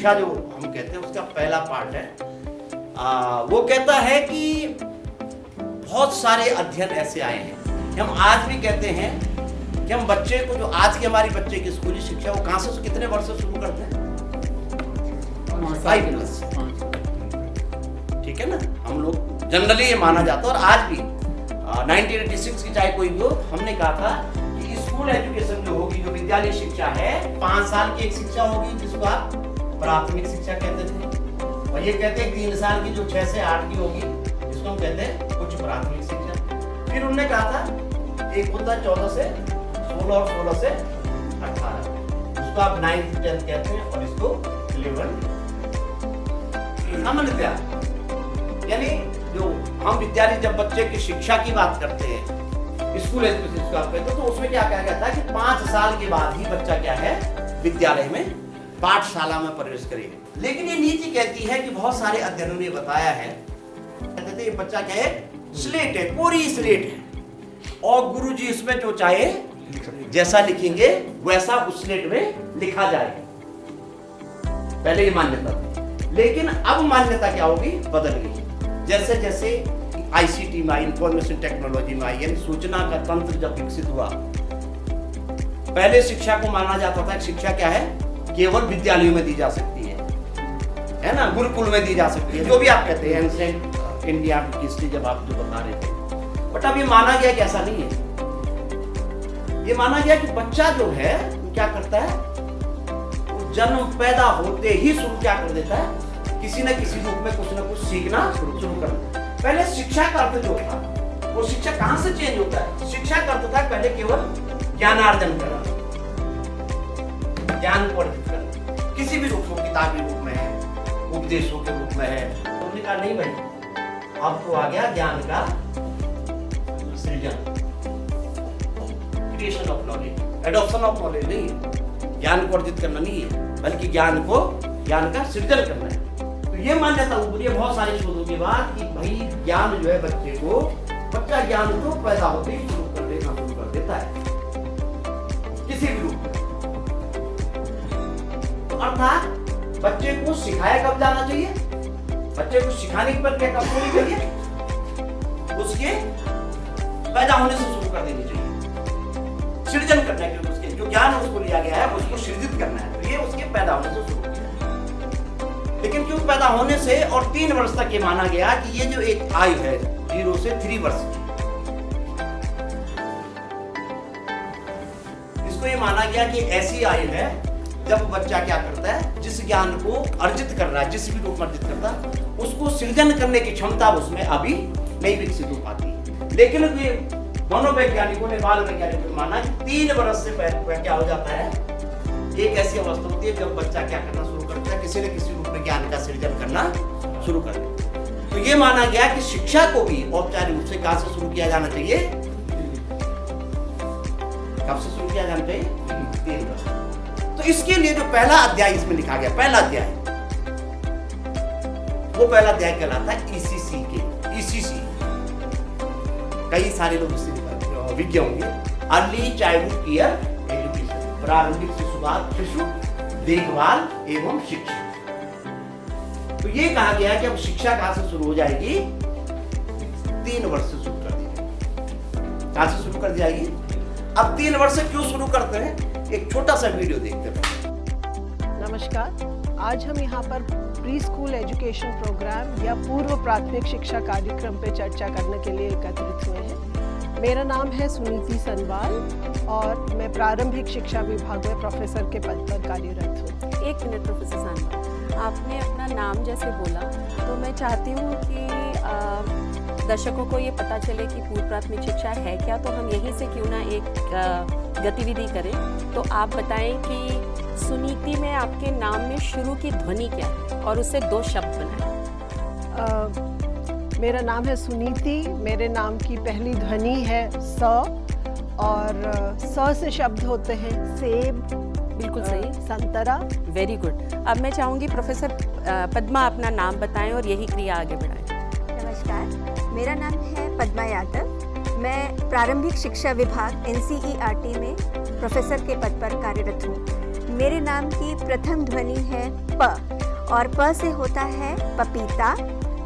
शिक्षा जो हम कहते हैं उसका पहला पार्ट है। वो कहता है कि बहुत सारे अध्ययन ऐसे आए हैं कि हम आज भी कहते हैं कि हम बच्चे को, जो आज के हमारी बच्चे की स्कूली शिक्षा, वो कहाँ से कितने वर्ष से शुरू करते हैं? 5+। ठीक है ना, हम लोग जनरली ये माना जाता है। और आज भी 1986 की चाहे कोई भी हो, हमने कहा था कि स्कूल एजुकेशन जो होगी, जो विद्यालय शिक्षा है, 5 साल की एक शिक्षा होगी जिसको आप प्राथमिक शिक्षा कहते थे, और ये कहते हैं 3 साल की जो 6 से 8 की होगी इसको हम कहते हैं उच्च प्राथमिक शिक्षा। फिर उन्होंने कहा था एक होता है 14 से 16 और 16 से 18, उसको आप 9th 10th कहते हैं, और इसको 11th। सामान्यतया यानी जो हम विद्यालय, जब बच्चे की शिक्षा की बात करते हैं, स्कूल एजुकेशन को आप कहते हो, तो उसमें क्या कहा गया था कि 5 साल के बाद ही बच्चा क्या है, विद्यालय में, पाठशाला में प्रवेश करेगा। लेकिन ये नीति कहती है कि बहुत सारे अध्ययनों ने बताया है, कहते हैं ये बच्चा क्या है, स्लेट है, पूरी स्लेट है, और गुरुजी इसमें जो चाहे जैसा लिखेंगे वैसा उस स्लेट में लिखा जाएगा। पहले ये मान्यता थी, लेकिन अब मान्यता क्या होगी, बदल गई। जैसे जैसे आईसीटी में आई, इंफॉर्मेशन टेक्नोलॉजी में आई, यानी सूचना का तंत्र जब विकसित हुआ, पहले शिक्षा को माना जाता था कि शिक्षा क्या है, केवल विद्यालयों में दी जा सकती है ना, गुरुकुल में दी जा सकती है, जो भी आप कहते हैं, एंसेंट इंडिया की हिस्ट्री जब आप जो बता रहे थे। बट अब ये माना गया कि ऐसा नहीं है। ये माना गया कि बच्चा जो है वो क्या करता है, वो जन्म पैदा होते ही शुरू क्या कर देता है, किसी न किसी रूप में कुछ न कुछ सीखना शुरू कर देता है। पहले शिक्षा का अर्थ जो था, वो शिक्षा कहां से चेंज होता है, शिक्षा का अर्थ था पहले केवल ज्ञानार्जन करना, ज्ञान को अर्जित करना, किसी भी रूप में, किताबी रूप में है, उपदेशों के रूप में है। तो उन्होंने कहा नहीं भाई, अब तो आ गया ज्ञान का सृजन, creation of knowledge, adoption of knowledge नहीं है, ज्ञान को अर्जित करना नहीं है, बल्कि ज्ञान का सृजन करना है। तो ये मान्यता उभरी है बहुत सारे शोधों के बाद कि भाई ज्ञान जो है बच्चा ज्ञान को पैदा होते ही शुरू कर देता है, किसी भी रूप में। तो अर्थात बच्चे को सिखाया कब जाना चाहिए, बच्चे को सिखाने की प्रक्रिया कब होनी चाहिए, उसके पैदा होने से शुरू कर देनी चाहिए। सृजन करने के लिए उसके जो ज्ञान उसको लिया गया है उसको सृजित करना है, तो ये उसके पैदा होने से शुरू किया। लेकिन क्यों पैदा होने से और 3 वर्ष तक ये माना गया कि ये जो एक आयु है 0 से 3 वर्ष की, इसको ये माना गया कि ऐसी आयु है जब बच्चा क्या करता है, जिस ज्ञान को अर्जित कर रहा है, जिस भी रूप में अर्जित करता है, उसको सृजन करने की क्षमता उसमें अभी नहीं विकसित हो पाती। लेकिन ये मनोवैज्ञानिकों ने, बाल वैज्ञानिकों ने माना कि 3 वर्ष से पहले क्या हो जाता है, एक ऐसी अवस्था होती है जब बच्चा क्या करना शुरू करता है, किसी न किसी रूप में ज्ञान का सृजन करना शुरू कर देता है। तो ये माना गया कि शिक्षा को भी औपचारिक रूप से कहां से शुरू किया जाना चाहिए, कब से शुरू किया जाना चाहिए, 3 वर्ष। तो इसके लिए जो पहला अध्याय इसमें लिखा गया, पहला अध्याय, वो पहला अध्याय कहलाता है ईसीसी के, ईसीसी, कई सारे लोग इससे विज्ञ होंगे, अर्ली चाइल्डहुड केयर एजुकेशन, प्रारंभिक शिशु देखभाल एवं शिक्षा। तो ये कहा गया है कि अब शिक्षा कहां से शुरू हो जाएगी, 3 वर्ष से शुरू कर दी जाएगी। कहां से शुरू कर दी जाएगी, अब 3 वर्ष से क्यों शुरू करते हैं, एक छोटा सा वीडियो देखते हैं। नमस्कार, आज हम यहाँ पर प्री स्कूल एजुकेशन प्रोग्राम या पूर्व प्राथमिक शिक्षा कार्यक्रम पे चर्चा करने के लिए एकत्रित हुए हैं। मेरा नाम है सुनीति सनवाल और मैं प्रारंभिक शिक्षा विभाग में प्रोफेसर के पद पर कार्यरत हूँ। 1 मिनट प्रोफेसर सनवाल, आपने अपना नाम जैसे बोला, तो मैं चाहती हूँ कि दर्शकों को ये पता चले कि पूर्व प्राथमिक शिक्षा है क्या, तो हम यहीं से क्यों ना एक गतिविधि करें। तो आप बताएं कि सुनीति में आपके नाम में शुरू की ध्वनि क्या है और उससे 2 शब्द बनाएं। मेरा नाम है सुनीति, मेरे नाम की पहली ध्वनि है स, और स से शब्द होते हैं सेब, बिल्कुल सही, संतरा। Very good. अब मैं चाहूँगी प्रोफेसर पद्मा अपना नाम बताएं और यही क्रिया आगे बढ़ाएं। नमस्कार, मेरा नाम है पद्मा यादव। मैं प्रारंभिक शिक्षा विभाग NCERT में प्रोफेसर के पद पर कार्यरत हूँ। मेरे नाम की प्रथम ध्वनि है प और प से होता है पपीता,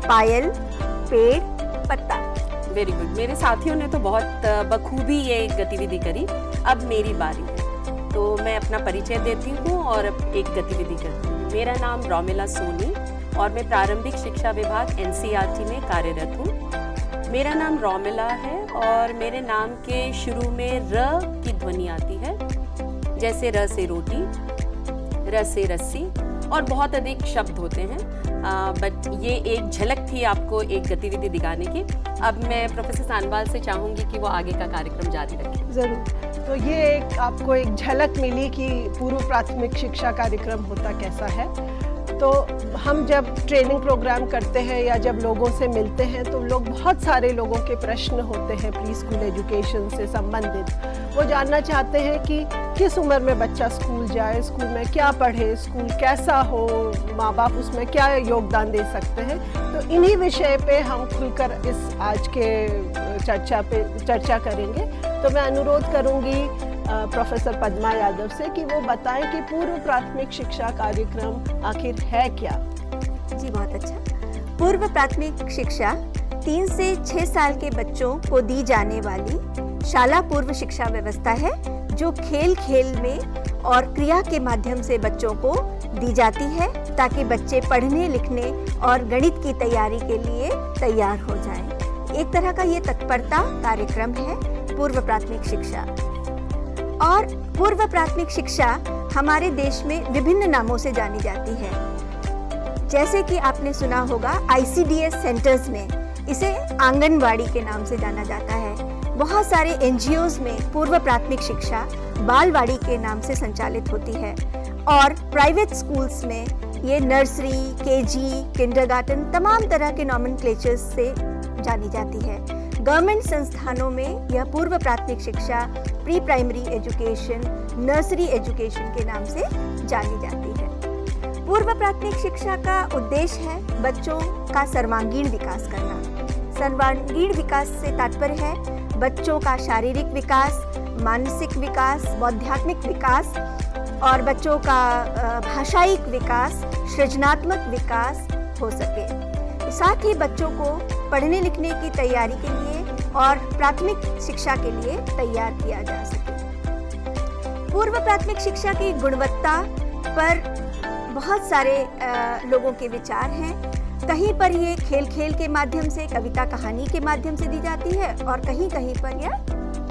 पायल, पेड़, पत्ता। Very good. मेरे साथियों ने तो बहुत बखूबी ये गतिविधि करी। अब मेरी बारी है, तो मैं अपना परिचय देती हूँ और एक गतिविधि करती हूँ। मेरा नाम रोमिला सोनी और मैं प्रारंभिक शिक्षा विभाग NCERT में कार्यरत हूँ। मेरा नाम रोमिला है और मेरे नाम के शुरू में र की ध्वनि आती है, जैसे र से रोटी, र से रस्सी और बहुत अधिक शब्द होते हैं। बट ये एक झलक थी आपको एक गतिविधि दिखाने की। अब मैं प्रोफेसर सानवाल से चाहूँगी कि वो आगे का कार्यक्रम जारी रखें। ज़रूर। तो ये आपको एक झलक मिली कि पूर्व प्राथमिक शिक्षा कार्यक्रम होता कैसा है। तो हम जब ट्रेनिंग प्रोग्राम करते हैं या जब लोगों से मिलते हैं तो बहुत सारे लोगों के प्रश्न होते हैं प्री स्कूल एजुकेशन से संबंधित। वो जानना चाहते हैं कि किस उम्र में बच्चा स्कूल जाए, स्कूल में क्या पढ़े, स्कूल कैसा हो, माँ बाप उसमें क्या योगदान दे सकते हैं। तो इन्हीं विषय पे हम खुलकर इस आज के चर्चा करेंगे। तो मैं अनुरोध करूँगी प्रोफेसर पद्मा यादव से कि वो बताएं कि पूर्व प्राथमिक शिक्षा कार्यक्रम आखिर है क्या। जी बहुत अच्छा। पूर्व प्राथमिक शिक्षा 3 से 6 साल के बच्चों को दी जाने वाली शाला पूर्व शिक्षा व्यवस्था है, जो खेल खेल में और क्रिया के माध्यम से बच्चों को दी जाती है ताकि बच्चे पढ़ने लिखने और गणित की तैयारी के लिए तैयार हो जाएं। एक तरह का ये तत्परता कार्यक्रम है पूर्व प्राथमिक शिक्षा। और पूर्व प्राथमिक शिक्षा हमारे देश में विभिन्न नामों से जानी जाती है। जैसे कि आपने सुना होगा ICDS सेंटर्स में इसे आंगनवाड़ी के नाम से जाना जाता है। बहुत सारे NGOs में पूर्व प्राथमिक शिक्षा बालवाड़ी के नाम से संचालित होती है और प्राइवेट स्कूल्स में ये नर्सरी, KG, किंडरगार्टन तमाम तरह के नॉमेनक्लेचर्स से जानी जाती है। गवर्नमेंट संस्थानों में यह पूर्व प्राथमिक शिक्षा pre primary education, nursery education के नाम से जानी जाती है। पूर्व प्राथमिक शिक्षा का उद्देश्य है बच्चों का सर्वांगीण विकास करना। सर्वांगीण विकास से तात्पर्य है बच्चों का शारीरिक विकास, मानसिक विकास, बौद्धिक विकास और बच्चों का भाषायिक विकास, सृजनात्मक विकास हो सके। साथ ही बच्चों को पढ़ने लिखने की तैयारी के लिए और प्राथमिक शिक्षा के लिए तैयार किया जा सके। पूर्व प्राथमिक शिक्षा की गुणवत्ता पर बहुत सारे लोगों के विचार हैं। कहीं पर ये खेल खेल के माध्यम से, कविता कहानी के माध्यम से दी जाती है और कहीं कहीं पर यह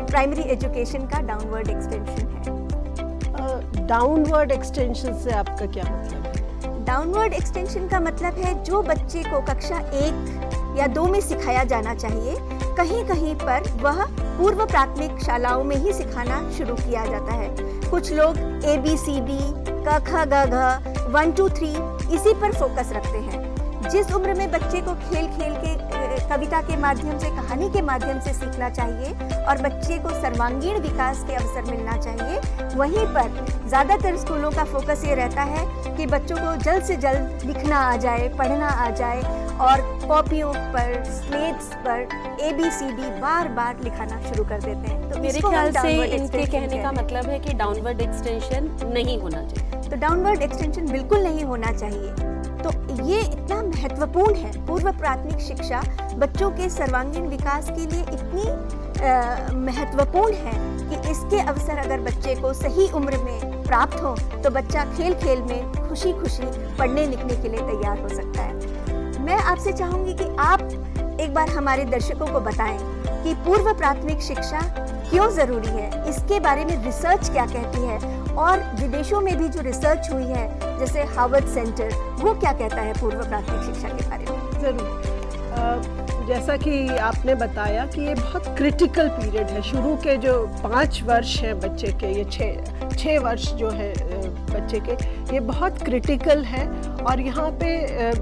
प्राइमरी एजुकेशन का डाउनवर्ड एक्सटेंशन है। डाउनवर्ड एक्सटेंशन से आपका क्या मतलब है? डाउनवर्ड एक्सटेंशन का मतलब है जो बच्चे को कक्षा 1 या 2 में सिखाया जाना चाहिए, कहीं कहीं पर वह पूर्व प्राथमिक शालाओं में ही सिखाना शुरू किया जाता है। कुछ लोग ABCD, क ख ग घ 1 2 3 इसी पर फोकस रखते हैं। जिस उम्र में बच्चे को खेल खेल के, कविता के माध्यम से, कहानी के माध्यम से सीखना चाहिए और बच्चे को सर्वांगीण विकास के अवसर मिलना चाहिए, वहीं पर ज़्यादातर स्कूलों का फोकस ये रहता है कि बच्चों को जल्द से जल्द लिखना आ जाए, पढ़ना आ जाए और कॉपियों पर, स्लेट्स पर ABCD बार बार लिखाना शुरू कर देते हैं। तो मेरे ख्याल से इनके कहने का मतलब है कि डाउनवर्ड एक्सटेंशन नहीं होना चाहिए। तो डाउनवर्ड एक्सटेंशन बिल्कुल नहीं होना चाहिए। तो ये इतना महत्वपूर्ण है। पूर्व प्राथमिक शिक्षा बच्चों के सर्वांगीण विकास के लिए इतनी महत्वपूर्ण है कि इसके अवसर अगर बच्चे को सही उम्र में प्राप्त हो तो बच्चा खेल खेल में खुशी खुशी पढ़ने लिखने के लिए तैयार हो सकता है। मैं आपसे चाहूँगी कि आप एक बार हमारे दर्शकों को बताएं कि पूर्व प्राथमिक शिक्षा क्यों ज़रूरी है, इसके बारे में रिसर्च क्या कहती है और विदेशों में भी जो रिसर्च हुई है जैसे हार्वर्ड सेंटर, वो क्या कहता है पूर्व प्राथमिक शिक्षा के बारे में। ज़रूर। जैसा कि आपने बताया कि ये बहुत क्रिटिकल पीरियड है। शुरू के जो 5 वर्ष हैं बच्चे के, ये 6 वर्ष जो है बच्चे के, ये बहुत क्रिटिकल है। और यहाँ पे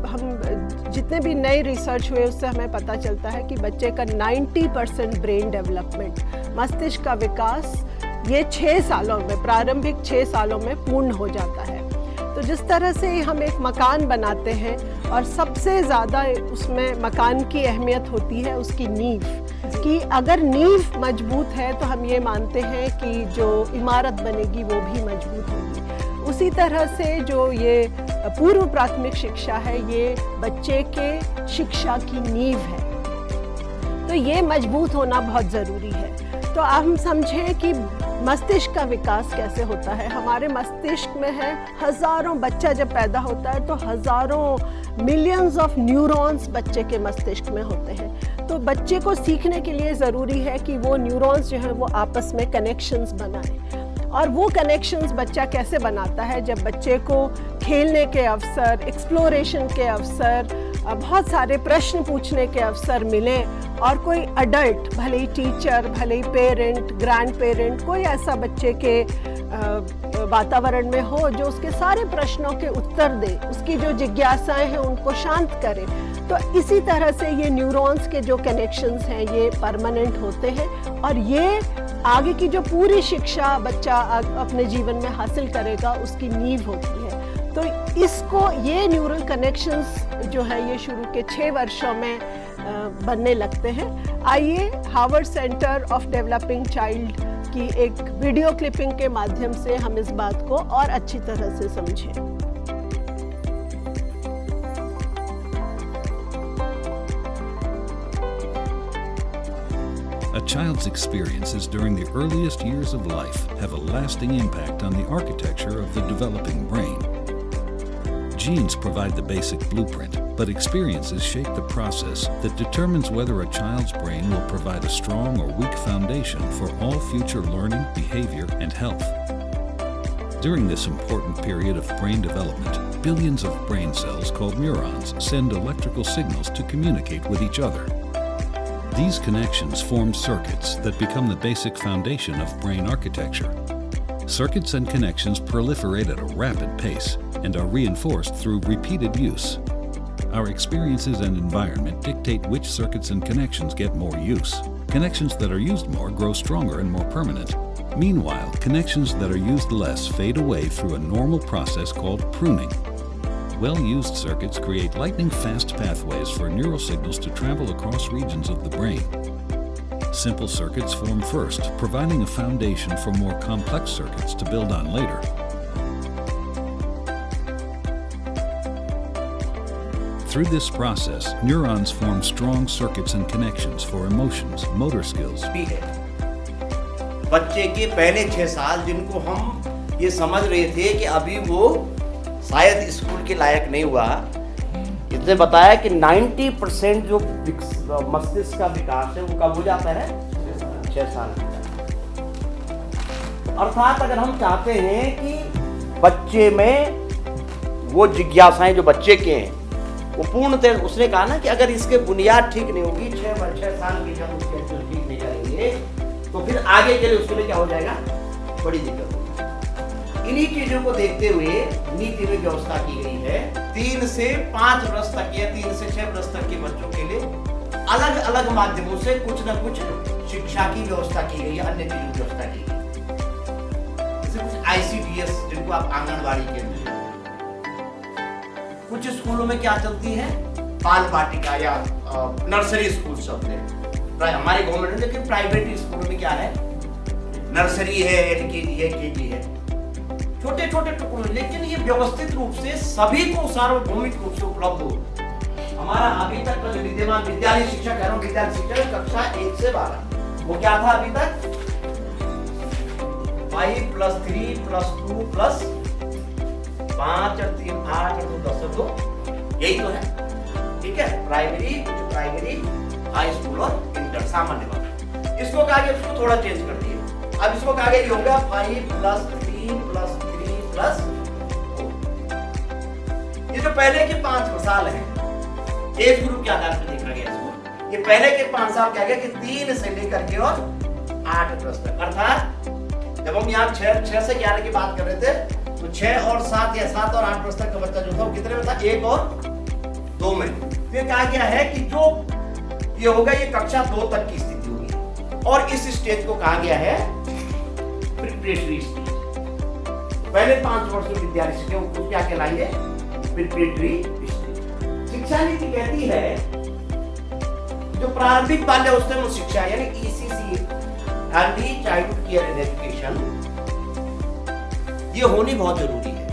हम जितने भी नए रिसर्च हुए उससे हमें पता चलता है कि बच्चे का 90% ब्रेन डेवलपमेंट, मस्तिष्क का विकास ये 6 सालों में, प्रारंभिक 6 सालों में पूर्ण हो जाता है। तो जिस तरह से हम एक मकान बनाते हैं और सबसे ज़्यादा उसमें मकान की अहमियत होती है उसकी नींव, कि अगर नींव मजबूत है तो हम ये मानते हैं कि जो इमारत बनेगी वो भी मजबूत होगी। उसी तरह से जो ये पूर्व प्राथमिक शिक्षा है, ये बच्चे के शिक्षा की नींव है, तो ये मजबूत होना बहुत ज़रूरी है। तो अब हम समझें कि मस्तिष्क का विकास कैसे होता है। हमारे मस्तिष्क में है हज़ारों, बच्चा जब पैदा होता है तो हज़ारों मिलियंस ऑफ न्यूरॉन्स बच्चे के मस्तिष्क में होते हैं। तो बच्चे को सीखने के लिए ज़रूरी है कि वो न्यूरॉन्स जो हैं वो आपस में कनेक्शंस बनाएं। और वो कनेक्शंस बच्चा कैसे बनाता है? जब बच्चे को खेलने के अवसर, एक्सप्लोरेशन के अवसर, बहुत सारे प्रश्न पूछने के अवसर मिले और कोई अडल्ट, भले ही टीचर, भले ही पेरेंट, ग्रैंड पेरेंट, कोई ऐसा बच्चे के वातावरण में हो जो उसके सारे प्रश्नों के उत्तर दे, उसकी जो जिज्ञासाएं हैं उनको शांत करे। तो इसी तरह से ये न्यूरॉन्स के जो कनेक्शंस हैं ये परमानेंट होते हैं और ये आगे की जो पूरी शिक्षा बच्चा अपने जीवन में हासिल करेगा उसकी नींव होती है। तो इसको, ये न्यूरल कनेक्शंस जो है ये शुरू के 6 वर्षों में बनने लगते हैं। आइए Harvard centre of developing child की एक वीडियो क्लिपिंग के माध्यम से हम इस बात को और अच्छी तरह से समझें। A child's experiences during the earliest years of life have a lasting impact on the architecture of the developing brain. Genes provide the basic blueprint, but experiences shape the process that determines whether a child's brain will provide a strong or weak foundation for all future learning, behavior, and health. During this important period of brain development, billions of brain cells called neurons send electrical signals to communicate with each other. These connections form circuits that become the basic foundation of brain architecture. Circuits and connections proliferate at a rapid pace and are reinforced through repeated use. Our experiences and environment dictate which circuits and connections get more use. Connections that are used more grow stronger and more permanent. Meanwhile, connections that are used less fade away through a normal process called pruning. Well-used circuits create lightning-fast pathways for neural signals to travel across regions of the brain. Simple circuits form first, providing a foundation for more complex circuits to build on later. Through this process, neurons form strong circuits and connections for emotions, motor skills. भी है बच्चे के पहले 6 साल जिनको हम ये समझ रहे थे कि अभी वो शायद स्कूल के लायक नहीं हुआ, इसने बताया कि 90% जो मस्तिष्क का विकास है वो कब हो जाता है? 6 साल। अर्थात अगर हम चाहते हैं कि बच्चे में वो जिज्ञासाएं जो बच्चे के हैं वो पूर्णतः, उसने कहा ना कि अगर इसके बुनियाद ठीक नहीं होगी, 6 साल की जब उसके ठीक नहीं करेंगे तो फिर आगे के लिए उसके लिए क्या हो जाएगा? बड़ी दिक्कत होगी। इन्हीं चीजों को देखते हुए नीति में व्यवस्था की गई है 3 से 5 वर्ष तक या 3 से 6 वर्ष तक के बच्चों के लिए अलग अलग माध्यमों से कुछ न कुछ शिक्षा की व्यवस्था की गई है, अन्य चीजों की व्यवस्था की गई। जैसे कुछ ICDS जिनको आप आंगनबाड़ी केंद्र, कुछ स्कूलों में क्या चलती है? बाल वाटिका या नर्सरी स्कूल चलते हैं हमारे गवर्नमेंट में, लेकिन प्राइवेट स्कूलों में क्या है? नर्सरी है, LKG है, KG है, छोटे छोटे टुकड़ों, लेकिन ये व्यवस्थित रूप से सभी को सार्वभौमिक रूप से उपलब्ध हो। हमारा अभी तक का जो विद्यमान विद्यालय शिक्षा, कह रहा हूँ विद्यालय शिक्षा कक्षा 1 से 12, वो क्या था अभी तक? 5 + 3 + 2 + 5 और 3 8 और 2 10 और 2, यही तो है। ठीक है, प्राइमरी हाई स्कूल और इंटर सामान्य वाला। इसको कहा गया, उसको थोड़ा चेंज कर दिए। अब इसको कहा गया ये होगा 5 + 3 + 3 + 4। ये जो पहले के 5 साल हैं, एज ग्रुप के आधार पर देखा गया इसको। ये पहले के 5 साल क्या गया कि 3 से लेकर के और 8 वर्ष तक, अर्थात जब हम यहाँ 6 से 11 की बात कर रहे थे तो 6 और 7 या 7 और 8 वर्ष तक का बच्चा जो था वो कितने में था? 1 और 2 में। फिर कहा गया है कि जो ये होगा ये कक्षा 2 तक की स्थिति होगी और इस स्टेज को कहा गया है प्रिपरेटरी स्टेज। पहले 5 वर्ष के विद्यालय शिक्षा को क्या कहलाएंगे? Preparatory stage. शिक्षा नीति कहती है जो प्रारंभिक बाल्यावस्था शिक्षा यानी ECC, early childhood care and education, ये होनी बहुत जरूरी है।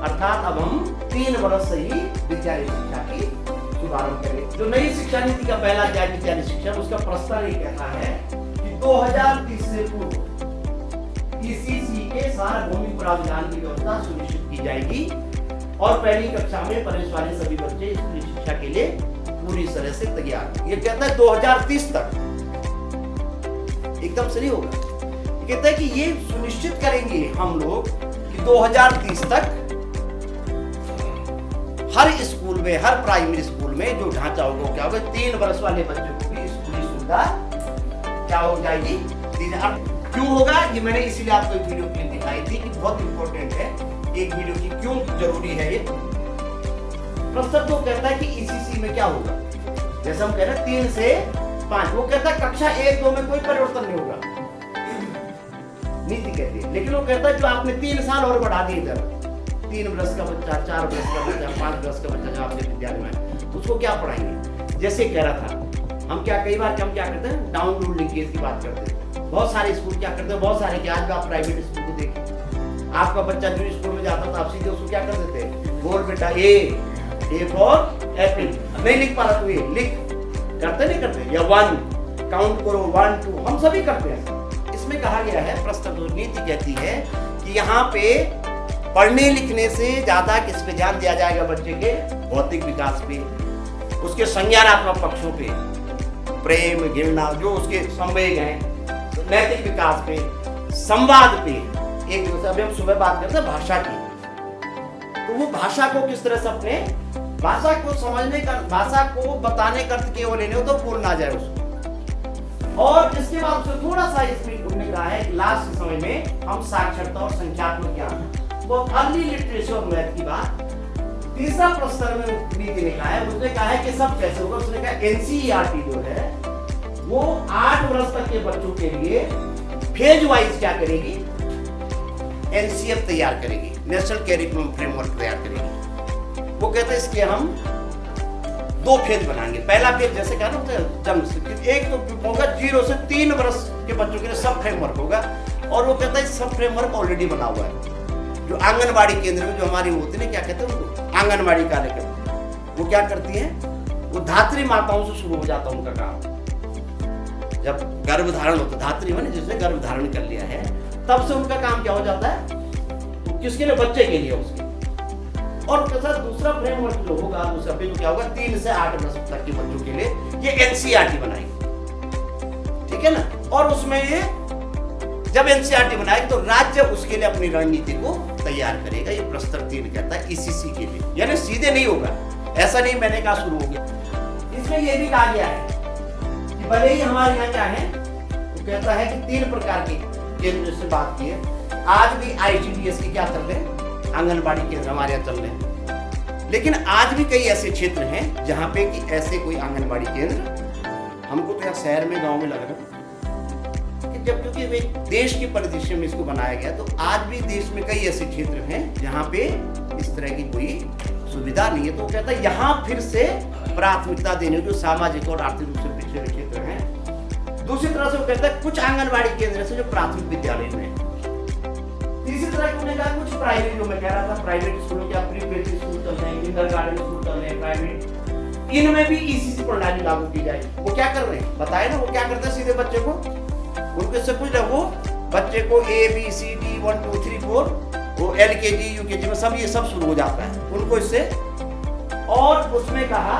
अर्थात अब हम 3 वर्ष से ही विद्यालय शिक्षा की शुभारंभ करेंगे। जो नई शिक्षा नीति का पहला अध्याय विद्यालय शिक्षा, उसका प्रस्ताव ये कहता है कि 2030 से पूर्व ईसीसी के सार्वभौमिक प्रावधान की व्यवस्था सुनिश्चित की जाएगी और पहली कक्षा में प्रवेश वाले सभी बच्चे स्कूली शिक्षा के लिए पूरी तरह से तैयार। ये कहता है 2030 तक, एकदम सही होगा। ये कहता है कि ये सुनिश्चित करेंगे हम लोग कि 2030 तक हर स्कूल में, हर प्राइमरी स्कूल में जो ढांचा होगा, क्या होगा, 3 वर्ष वाले बच्चों को भी स्कूली सुविधा क्या हो जाएगी। क्यों होगा, ये मैंने इसीलिए आपको एक वीडियो क्लिप दिखाई थी कि बहुत इंपॉर्टेंट है एक वीडियो की, क्यों जरूरी है ये। प्रस्तुत तो कहता है कि ईसीसी में क्या होगा, जैसे हम कह रहे हैं 3 से 5, वो कहता है कक्षा 1-2 में कोई परिवर्तन नहीं होगा, नीति कहती है। लेकिन वो कहता है जो आपने 3 साल और बढ़ा दिए, इधर 3 वर्ष का बच्चा, 4 वर्ष का बच्चा, 5 वर्ष का बच्चा जो आपके विद्यालय में, उसको क्या पढ़ाएंगे। जैसे कह रहा था, हम कई बार हम क्या करते हैं, डाउनलोड लिंकेज की बात करते हैं। बहुत सारे स्कूल क्या करते हैं, बहुत सारे क्या, आज आप प्राइवेट स्कूल को देखें, आपका बच्चा जो स्कूल में जाता था, आप सीधे उसको क्या कर देते हैं, बोल बेटा ए फॉर एप्पल, नहीं लिख पा रहा तो ये लिख, करते नहीं करते, या 1 काउंट करो, 1 2, हम सभी करते हैं। इसमें कहा गया है, प्रस्तुत नीति कहती है कि यहाँ पे पढ़ने लिखने से ज्यादा किस पे ध्यान दिया जाएगा, बच्चे के भौतिक विकास पे, उसके संज्ञानात्मक पक्षों पे, प्रेम घृणा जो उसके संवेग हैं, नैतिक विकास पे, संवाद पे, एक दूसरे। अभी हम सुबह बात करते हैं भाषा की, तो वो भाषा को किस तरह से अपने भाषा को समझने का, भाषा को बताने का अर्थ केवल नहीं हो तो बोलना आ जाए उसको। और इसके बाद उसको थोड़ा सा इसमें घूमने का है, लास्ट समय में हम साक्षरता और संख्यात्मक ज्ञान, वो अर्ली लिटरेसी और मैथ की बात तीसरा प्रस्तर में नीति ने कहा है। उसने कहा है कि सब कैसे होगा, उसने कहा एनसीईआरटी जो है वो 8 वर्ष तक के बच्चों के लिए फेज वाइज क्या करेगी, एनसीएफ तैयार करेगी, नेशनल कैरिकुलम फ्रेमवर्क तैयार करेगी। वो कहते हैं इसके हम 2 फेज बनाएंगे। पहला फेज जैसे कहा ना जन्म से, एक तो होगा 0 से 3 वर्ष के बच्चों के लिए सब फ्रेमवर्क होगा, और वो कहता है सब फ्रेमवर्क ऑलरेडी बना हुआ है। जो आंगनबाड़ी केंद्र में जो हमारी होती है, क्या कहते हैं उनको, आंगनबाड़ी कार्यक्रम, वो क्या करती हैं, वो धात्री माताओं से शुरू हो जाता है उनका काम। जब गर्भधारण होता, धात्री माने जिसने गर्भधारण कर लिया है, तब से उनका काम क्या हो जाता है, किसके लिए, बच्चे के लिए उसके। और उसके साथ दूसरा फ्रेमवर्क जो होगा, दूसरा फेज क्या होगा, 3 से 8 वर्ष तक के बच्चों के लिए ये एनसीईआरटी बनाएगी, ठीक है ना। और उसमें ये जब एनसीईआरटी बनाएगी तो राज्य उसके लिए अपनी रणनीति को तैयार करेगा। ये प्रस्तर 3 कहता है ईसीसी के लिए, यानी सीधे नहीं होगा, ऐसा नहीं मैंने कहा शुरू हो गया। इसमें यह भी कहा गया है कि भले ही हमारे यहाँ क्या है, वो कहता है कि 3 प्रकार के केंद्र से बात की है। आज भी आईसीडीएस के क्या चल रहे हैं, आंगनबाड़ी केंद्र हमारे यहाँ चल रहे हैं, लेकिन आज भी कई ऐसे क्षेत्र हैं जहाँ पे कि ऐसे कोई आंगनबाड़ी केंद्र हमको तो यहाँ शहर में, गाँव में लग रहा है कि जब, क्योंकि देश के परिदृश्य में इसको बनाया गया, तो आज भी देश में कई ऐसे क्षेत्र हैं जहाँ पे इस तरह की कोई सुविधा नहीं है। तो कहता है यहाँ फिर से प्राथमिकता देने जो सामाजिक और आर्थिक रूप से पिछड़े हुए क्षेत्र हैं। दूसरी तरह से वो कहता है कुछ आंगनबाड़ी केंद्र से जो प्राथमिक विद्यालय में, तीसरी तरह की उन्होंने कहा कुछ प्राइवेट, जो मैं कह रहा था प्राइवेट स्कूलों के प्री पेड स्कूल चल रहे हैं, किंडरगार्टन स्कूल चल रहे हैं प्राइवेट, इनमें भी ईसीसी प्रणाली लागू की जाए। वो क्या कर रहे हैं बताए ना, वो क्या करते हैं, सीधे बच्चे को उनके से पूछ रहे, वो बच्चे को ABCD 1 2 3 4, वो LKG UKG में सब ये सब शुरू हो जाता है उनको इससे। और उसमें कहा,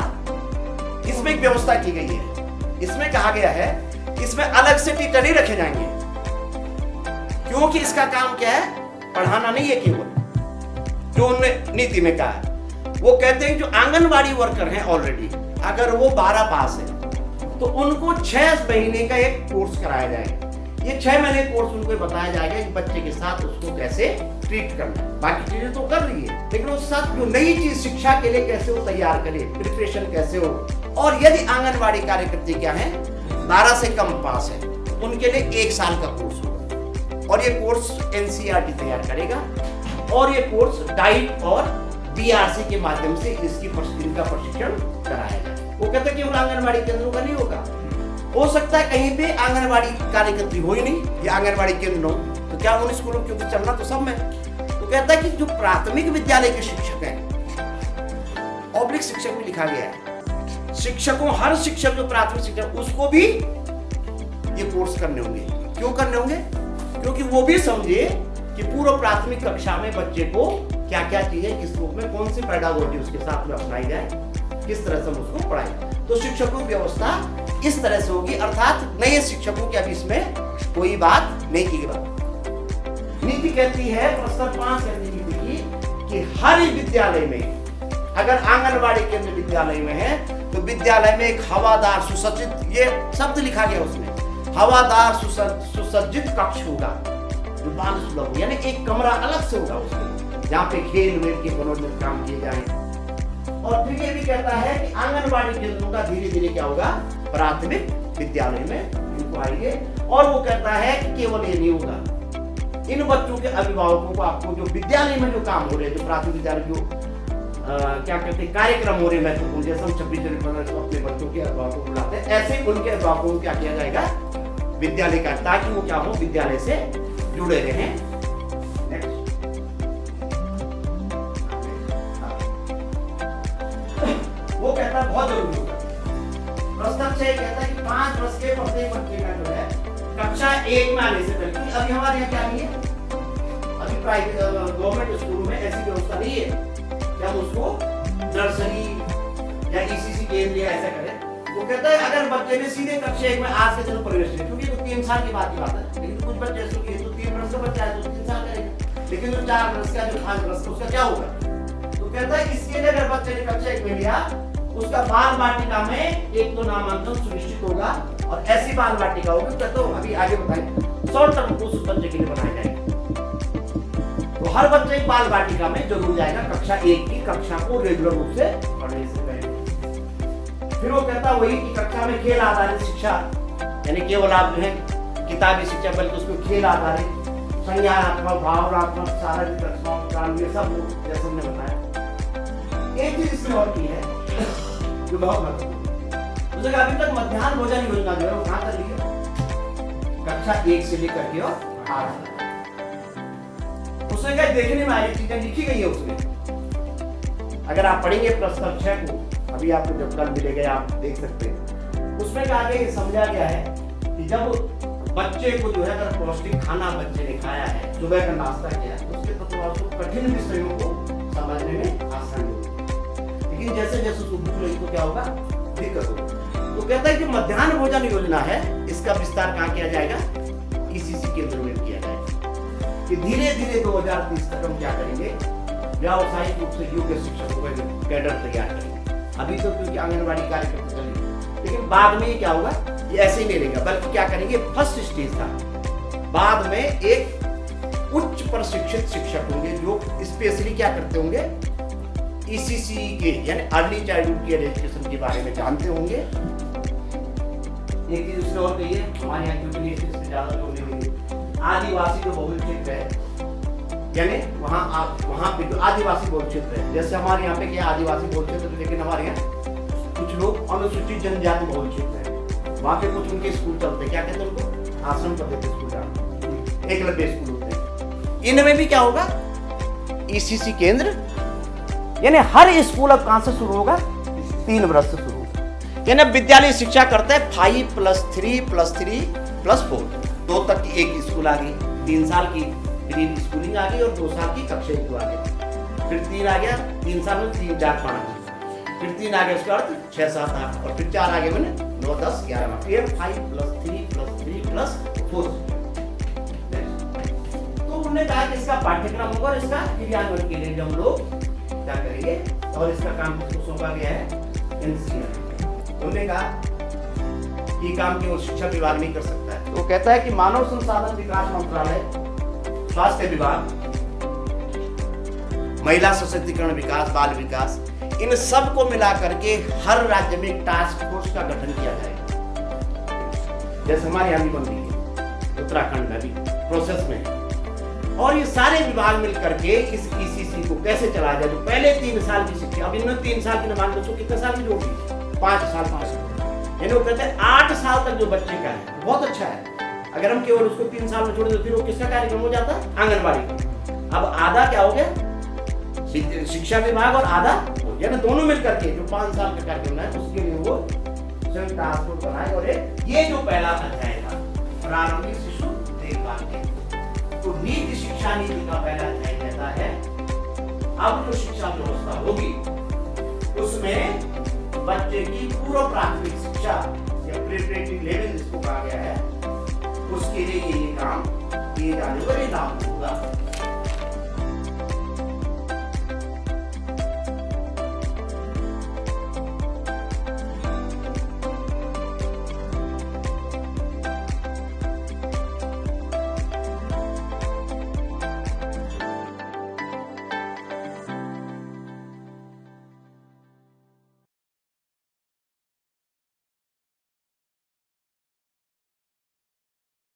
इसमें एक व्यवस्था की गई है, इसमें कहा गया है इसमें अलग से टीचर नहीं रखे जाएंगे, क्योंकि इसका काम क्या है, पढ़ाना नहीं है केवल, जो उन्होंने नीति में कहा है। वो कहते हैं जो आंगनबाड़ी वर्कर हैं ऑलरेडी, अगर वो 12 पास है तो उनको 6 महीने का एक कोर्स कराया जाएगा। ये 6 महीने कोर्स उनको बताया जाएगा कि बच्चे के साथ उसको कैसे ट्रीट करना है। बाकी चीजें तो कर रही है, लेकिन उस साथ जो नई चीज शिक्षा के लिए कैसे वो तैयार करे, प्रिपरेशन कैसे हो। और यदि आंगनबाड़ी कार्यकर्ता क्या है 12 से कम पास है, उनके लिए 1 साल का कोर्स होगा, और ये कोर्स एनसीईआरटी तैयार करेगा, और ये कोर्स डाइट और बीआरसी के माध्यम से इनका प्रशिक्षण कराया जाए। वो कहते हैं केवल आंगनबाड़ी केंद्रों का नहीं होगा, हो सकता है कहीं पे आंगनबाड़ी कार्यकर्त्री हो ही नहीं, ये आंगनबाड़ी केंद्र हो, तो क्या उन स्कूलों क्योंकि चलना तो सब में, तो कहता है कि जो प्राथमिक विद्यालय के शिक्षक हैं, ऑब्लिक शिक्षक भी लिखा गया है, शिक्षकों, हर शिक्षक जो प्राथमिक शिक्षक, उसको भी ये कोर्स करने होंगे। क्यों करने होंगे? क्योंकि वो भी समझे कि पूर्व प्राथमिक कक्षा में बच्चे को क्या क्या चीजें, किस रूप में, कौन सी पेडागोजी उसके साथ में अपनाई जाए, किस तरह से हम उसको पढ़ाएं। तो शिक्षकों की व्यवस्था इस तरह से होगी, अर्थात नए शिक्षकों की अभी इसमें कोई बात नहीं की गई। नीति कहती है, प्रस्ताव 5 कहती है नीति की, कि हर विद्यालय में, अगर आंगनबाड़ी केंद्र विद्यालय में है तो विद्यालय में एक हवादार सुसज्जित, ये शब्द लिखा गया उसमें, हवादार सुसज्जित कक्ष होगा जो बाल सुलभ, यानी एक कमरा अलग से होगा उसमें, जहाँ पे खेल वेल के मनोरंजन काम किए जाए। और फिर ये भी कहता है कि आंगनबाड़ी केंद्रों का धीरे धीरे क्या होगा, प्राथमिक विद्यालय में इनको आएंगे। और वो कहता है कि केवल ये नहीं होगा, इन बच्चों के अभिभावकों को, आपको जो विद्यालय में जो काम हो रहे हैं, जो प्राथमिक विद्यालय जो क्या कहते हैं कार्यक्रम हो रहे हैं महत्वपूर्ण, जैसे हम 26 जनवरी को अपने बच्चों के अभिभावकों को बुलाते हैं, ऐसे ही उनके अभिभावकों को क्या किया जाएगा, विद्यालय का, ताकि वो क्या हो, विद्यालय से जुड़े रहें। वो कहता है बहुत जरूरी होगा। प्रस्ताव 6 कहता है कि 5 वर्ष के प्रत्येक बच्चे का जो है कक्षा 1 में आने से पहले, अभी हमारे यहाँ क्या नहीं है, अभी प्राइवेट गवर्नमेंट स्कूल में ऐसी व्यवस्था नहीं है कि हम उसको नर्सरी या ईसीसी केंद्र या ऐसा करें। वो कहता है अगर बच्चे ने सीधे कक्षा 1 में आज के दिन प्रवेश किया, क्योंकि तो 3 साल की बात की बात है, लेकिन कुछ बच्चे ऐसे होंगे तो 3 वर्ष का बच्चा है तो 3 साल करेगा, लेकिन जो 4 वर्ष का, जो 5 वर्ष का, उसका क्या होगा? तो कहता है इसके लिए अगर बच्चे ने कक्षा 1 में लिया, उसका बाल वाटिका में एक तो नामांकन सुनिश्चित होगा, और ऐसी बाल वाटिका होगी, कहते हो अभी आगे बताएं, शॉर्ट टर्म कोर्स उस बच्चे के लिए बनाए जाएंगे। तो हर बच्चे एक बाल वाटिका में जरूर जाएगा कक्षा 1 की कक्षा को रेगुलर रूप से पढ़ने से पहले। फिर वो कहता है वही कि कक्षा में खेल आधारित शिक्षा, यानी केवल आप जो है किताबी शिक्षा, बल्कि उसमें खेल आधारित, संज्ञानात्मक, भावनात्मक, शारीरिक रचनात्मक, ये सब जैसे हमने बताया। एक चीज इसमें और की है जो बहुत महत्वपूर्ण, उसने अभी तक मध्याह्न भोजन योजना जो है वो कहाँ तक लिखी है, कक्षा 1 से लेकर के और 8 तक। उसने क्या देखने में आई चीजें लिखी गई है उसमें, अगर आप पढ़ेंगे प्रस्ताव 6 को, अभी आपको जब कल मिलेगा आप देख सकते हैं, उसमें कहा गया, समझा गया है कि जब बच्चे को जो है अगर पौष्टिक खाना बच्चे ने खाया है, सुबह का नाश्ता किया, उसके तो कठिन विषयों को समझने में आसानी होगी, लेकिन जैसे जैसे उसको भूख लगी तो क्या होगा, दिक्कत होगी। तो कहता है कि मध्याह्न भोजन योजना है, इसका विस्तार कहाँ किया जाएगा, ईसीसी केंद्र में किया जाएगा, कि धीरे धीरे 2030 तक हम क्या करेंगे, व्यावसायिक रूप से योग्य शिक्षकों का कैडर तैयार करेंगे। अभी तो क्योंकि आंगनबाड़ी कार्यक्रम चलेंगे, लेकिन बाद में ये क्या होगा, ये ऐसे ही नहीं रहेगा, बल्कि क्या करेंगे, फर्स्ट स्टेज था, बाद में एक उच्च प्रशिक्षित शिक्षक होंगे जो स्पेशली क्या करते होंगे, ईसीसी के यानी अर्ली चाइल्डहुड केयर एजुकेशन के बारे में जानते होंगे। एक चीज उसने और कही है, हमारे यहाँ क्योंकि इससे ज्यादा लोग नहीं होंगे, आदिवासी जो बहुल क्षेत्र है, यानी वहाँ पे जो आदिवासी बहुल क्षेत्र है, जैसे हमारे यहाँ पे क्या आदिवासी बहुल क्षेत्र, लेकिन हमारे यहाँ कुछ लोग अनुसूचित जनजाति बहुल क्षेत्र है, वहाँ पे कुछ उनके स्कूल चलते हैं, क्या कहते हैं उनको, आश्रम पद्धति स्कूल, एकलव्य स्कूल होते हैं। इनमें भी क्या होगा, ईसीसी केंद्र, यानी हर स्कूल अब कहाँ से शुरू होगा, 3 वर्ष से शुरू होगा, यानी विद्यालय शिक्षा करते हैं 5+3+3+4, 2 तक की एक स्कूल आ गई, 3 साल की प्री स्कूलिंग आ गई और 2 साल की कक्षा 1 आ गई, फिर 3 आ गया, 3 साल में 3, 4, 5, फिर 3 आ गया, उसका अर्थ 6, 7, 8, और फिर 4 आ गए मैंने 9, 10, 11, फिर 5+3+3+4। तो उन्होंने कहा कि इसका पाठ्यक्रम होगा और इसका क्रियान्वयन के लिए हम लोग क्या करेंगे, और इसका काम किसको सौंपा गया है, एनसीईआरटी। उन्होंने कहा कि काम केवल शिक्षा विभाग नहीं कर सकता है, वो कहता है कि मानव संसाधन विकास मंत्रालय, स्वास्थ्य विभाग, महिला सशक्तिकरण विकास, बाल विकास, इन सब को मिला करके हर राज्य में एक टास्क फोर्स का गठन किया जाएगा, जैसे हमारे यहाँ भी बन रही है, उत्तराखंड में भी प्रोसेस में है, और ये सारे विभाग मिल करके इस ईसीसी को कैसे चलाया जाए। तो पहले 3 साल की शिक्षा, अब इन्होंने 3 साल की मान लो कितने साल की जोड़ दी, 5 साल, यानी वो कहते हैं 8 साल तक जो बच्चे का है बहुत अच्छा है। अगर हम केवल उसको 3 साल में छोड़ दें तो फिर वो किसका कार्यक्रम हो जाता है, आंगनबाड़ी। अब आधा क्या हो गया, शिक्षा विभाग और आधा हो गया ना, दोनों मिलकर के जो 5 साल का कार्यक्रम है उसके लिए वो संयुक्त टास्क फोर्स बनाए। और ये जो पहला अध्याय था प्रारंभिक शिशु देखभाल के, तो नीति शिक्षा नीति का पहला अध्याय कहता है अब जो शिक्षा व्यवस्था होगी उसमें बच्चे की पूर्व प्राथमिक शिक्षा